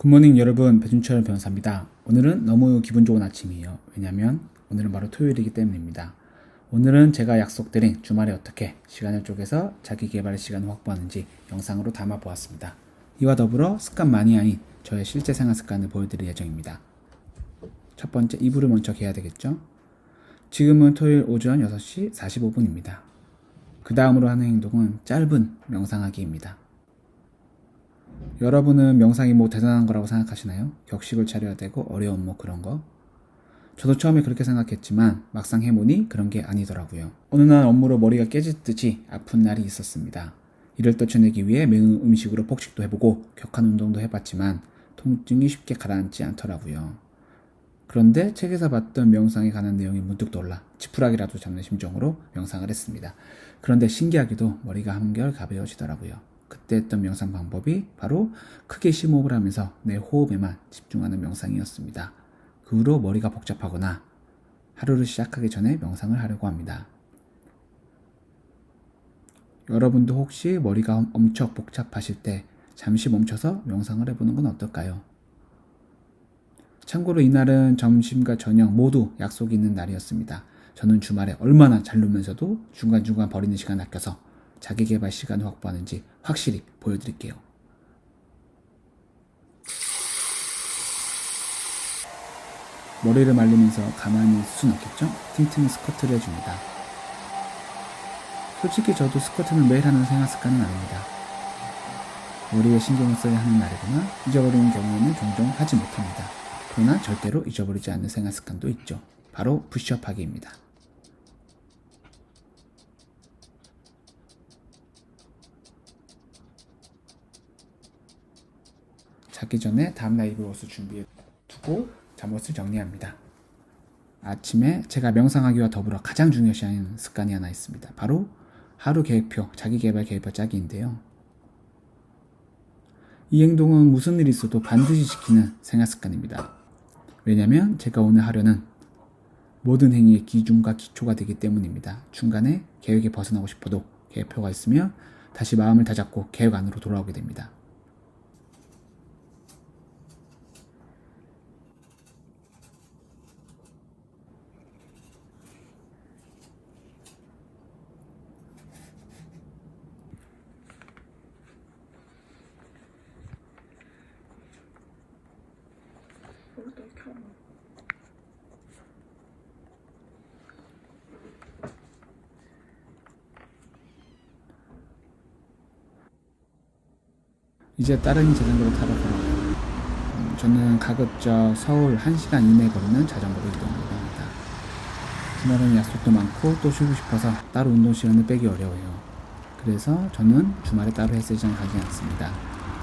굿모닝 여러분, 배준철 변호사입니다. 오늘은 너무 기분 좋은 아침이에요. 왜냐면 오늘은 바로 토요일이기 때문입니다. 오늘은 제가 약속드린 주말에 어떻게 시간을 쪼개서 자기계발의 시간을 확보하는지 영상으로 담아 보았습니다. 이와 더불어 습관 마니아인 저의 실제 생활 습관을 보여드릴 예정입니다. 첫 번째, 이불을 먼저 개야 되겠죠? 지금은 토요일 오전 6시 45분입니다. 그 다음으로 하는 행동은 짧은 명상하기입니다. 여러분은 명상이 뭐 대단한 거라고 생각하시나요? 격식을 차려야 되고 어려운 뭐 그런 거? 저도 처음에 그렇게 생각했지만 막상 해보니 그런 게 아니더라고요. 어느 날 업무로 머리가 깨지듯이 아픈 날이 있었습니다. 이를 떨쳐내기 위해 매운 음식으로 폭식도 해보고 격한 운동도 해봤지만 통증이 쉽게 가라앉지 않더라고요. 그런데 책에서 봤던 명상에 관한 내용이 문득 떠올라 지푸라기라도 잡는 심정으로 명상을 했습니다. 그런데 신기하게도 머리가 한결 가벼워지더라고요. 그때 했던 명상 방법이 바로 크게 심호흡을 하면서 내 호흡에만 집중하는 명상이었습니다. 그 후로 머리가 복잡하거나 하루를 시작하기 전에 명상을 하려고 합니다. 여러분도 혹시 머리가 엄청 복잡하실 때 잠시 멈춰서 명상을 해보는 건 어떨까요? 참고로 이날은 점심과 저녁 모두 약속이 있는 날이었습니다. 저는 주말에 얼마나 잘 놀면서도 중간중간 버리는 시간 아껴서 자기계발 시간을 확보하는지 확실히 보여드릴게요. 머리를 말리면서 가만히 있을 순 없겠죠? 틈틈이 스쿼트를 해줍니다. 솔직히 저도 스쿼트는 매일 하는 생활 습관은 아닙니다. 머리에 신경을 써야 하는 날이거나 잊어버리는 경우에는 종종 하지 못합니다. 그러나 절대로 잊어버리지 않는 생활 습관도 있죠. 바로 푸시업 하기입니다. 자기 전에 다음날 입을 옷을 준비해 두고 잠옷을 정리합니다. 아침에 제가 명상하기와 더불어 가장 중요시하는 습관이 하나 있습니다. 바로 하루 계획표, 자기계발 계획표 짜기인데요. 이 행동은 무슨 일이 있어도 반드시 지키는 생활 습관입니다. 왜냐면 제가 오늘 하려는 모든 행위의 기준과 기초가 되기 때문입니다. 중간에 계획에 벗어나고 싶어도 계획표가 있으면 다시 마음을 다잡고 계획 안으로 돌아오게 됩니다. 이제 따릉이 자전거를 타러 가요. 저는 가급적 서울 1시간 이내에 거리는 자전거로 이동을 합니다. 주말에는 약속도 많고 또 쉬고 싶어서 따로 운동 시간을 빼기 어려워요. 그래서 저는 주말에 따로 헬스장을 가지 않습니다.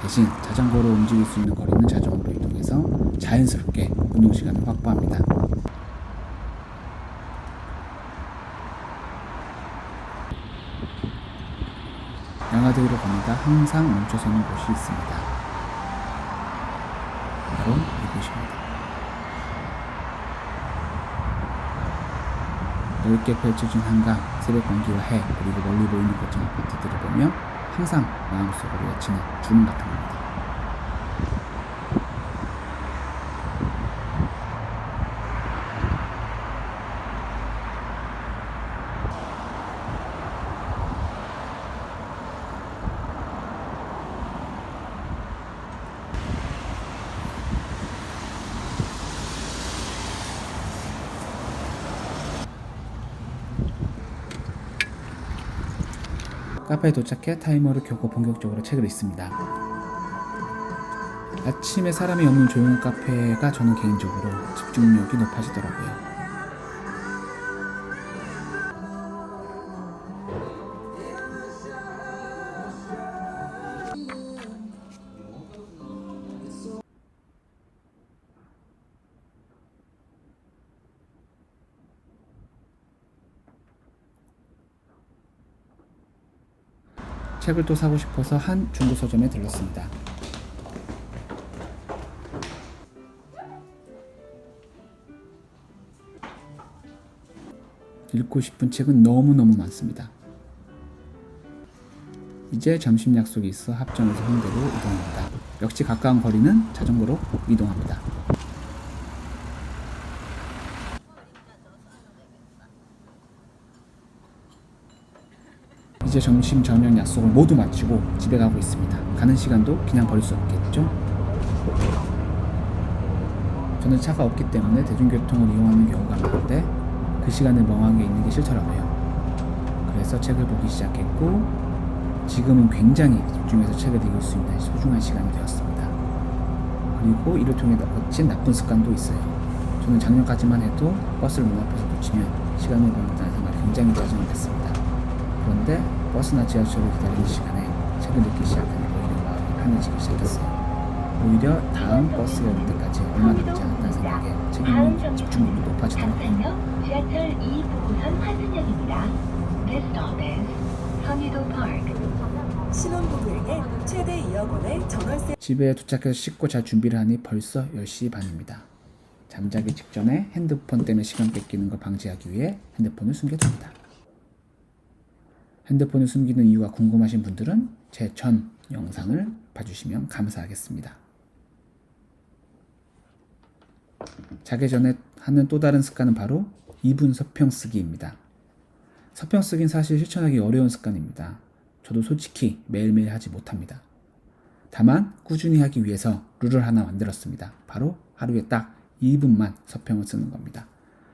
대신 자전거로 움직일 수 있는 거리는 자전거로 이동해서 자연스럽게 운동 시간을 확보합니다. 양화대교를 건너다 항상 멈춰서는 곳이 있습니다. 바로 이곳입니다. 넓게 펼쳐진 한강, 새벽 공기와 해, 그리고 멀리 보이는 고층 아파트들을 보며 항상 마음속으로 외치는 주문 같은 겁니다. 카페에 도착해 타이머를 켜고 본격적으로 책을 읽습니다. 아침에 사람이 없는 조용한 카페가 저는 개인적으로 집중력이 높아지더라고요. 책을 또 사고 싶어서 한 중고 서점에 들렀습니다. 읽고 싶은 책은 너무너무 많습니다. 이제 점심 약속이 있어 합정에서 홍대로 이동합니다. 역시 가까운 거리는 자전거로 이동합니다. 이제 점심 저녁 약속을 모두 마치고 집에 가고 있습니다. 가는 시간도 그냥 버릴 수 없겠죠? 저는 차가 없기 때문에 대중교통을 이용하는 경우가 많은데 그 시간에 멍하게 있는 게 싫더라고요. 그래서 책을 보기 시작했고 지금은 굉장히 집중해서 책을 읽을 수 있는 소중한 시간이 되었습니다. 그리고 이를 통해 얻은 나쁜 습관도 있어요. 저는 작년까지만 해도 버스를 눈앞에서 놓치면 시간을 버린다는 생각이 굉장히 짜증이 났습니다. 그런데 버스나 지하철을 기다리는 시간에 책을 읽기 시작하니 오히려 마음이 편해지기 시작했어요. 오히려 다음 버스가 올 때까지 얼마 남지 않았다는 생각에 책 읽는 집중력이 높아지더라고요. 지하철 2부호선 화순역입니다. This stop is 선유도 Park. 신혼부부에게 최대 2억 원의 전월세. 집에 도착해서 씻고 잘 준비를 하니 벌써 10시 반입니다. 잠자기 직전에 핸드폰 때문에 시간 뺏기는 걸 방지하기 위해 핸드폰을 숨겨둡니다. 핸드폰을 숨기는 이유가 궁금하신 분들은 제 전 영상을 봐주시면 감사하겠습니다. 자기 전에 하는 또 다른 습관은 바로 2분 서평 쓰기입니다. 서평 쓰기는 사실 실천하기 어려운 습관입니다. 저도 솔직히 매일매일 하지 못합니다. 다만 꾸준히 하기 위해서 룰을 하나 만들었습니다. 바로 하루에 딱 2분만 서평을 쓰는 겁니다.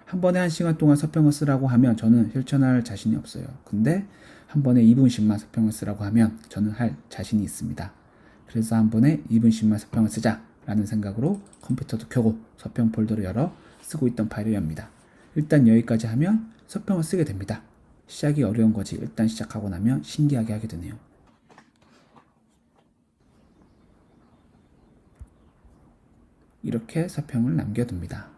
한 번에 1시간 동안 서평을 쓰라고 하면 저는 실천할 자신이 없어요. 근데 한 번에 2분씩만 서평을 쓰라고 하면 저는 할 자신이 있습니다. 그래서 한 번에 2분씩만 서평을 쓰자 라는 생각으로 컴퓨터도 켜고 서평 폴더를 열어 쓰고 있던 파일을 엽니다. 일단 여기까지 하면 서평을 쓰게 됩니다. 시작이 어려운 거지 일단 시작하고 나면 신기하게 하게 되네요. 이렇게 서평을 남겨둡니다.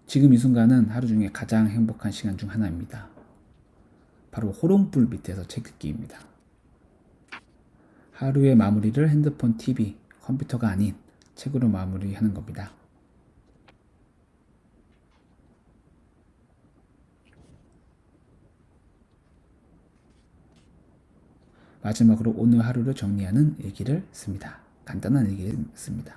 지금 이 순간은 하루 중에 가장 행복한 시간 중 하나입니다. 바로 호롱불 밑에서 책 읽기입니다. 하루의 마무리를 핸드폰, TV, 컴퓨터가 아닌 책으로 마무리하는 겁니다. 마지막으로 오늘 하루를 정리하는 일기를 씁니다. 간단한 일기를 씁니다.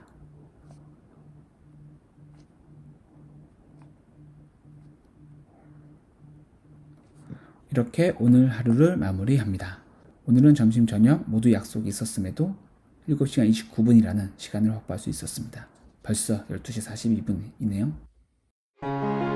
이렇게 오늘 하루를 마무리합니다. 오늘은 점심 저녁 모두 약속이 있었음에도 7시간 29분이라는 시간을 확보할 수 있었습니다. 벌써 12시 42분이네요.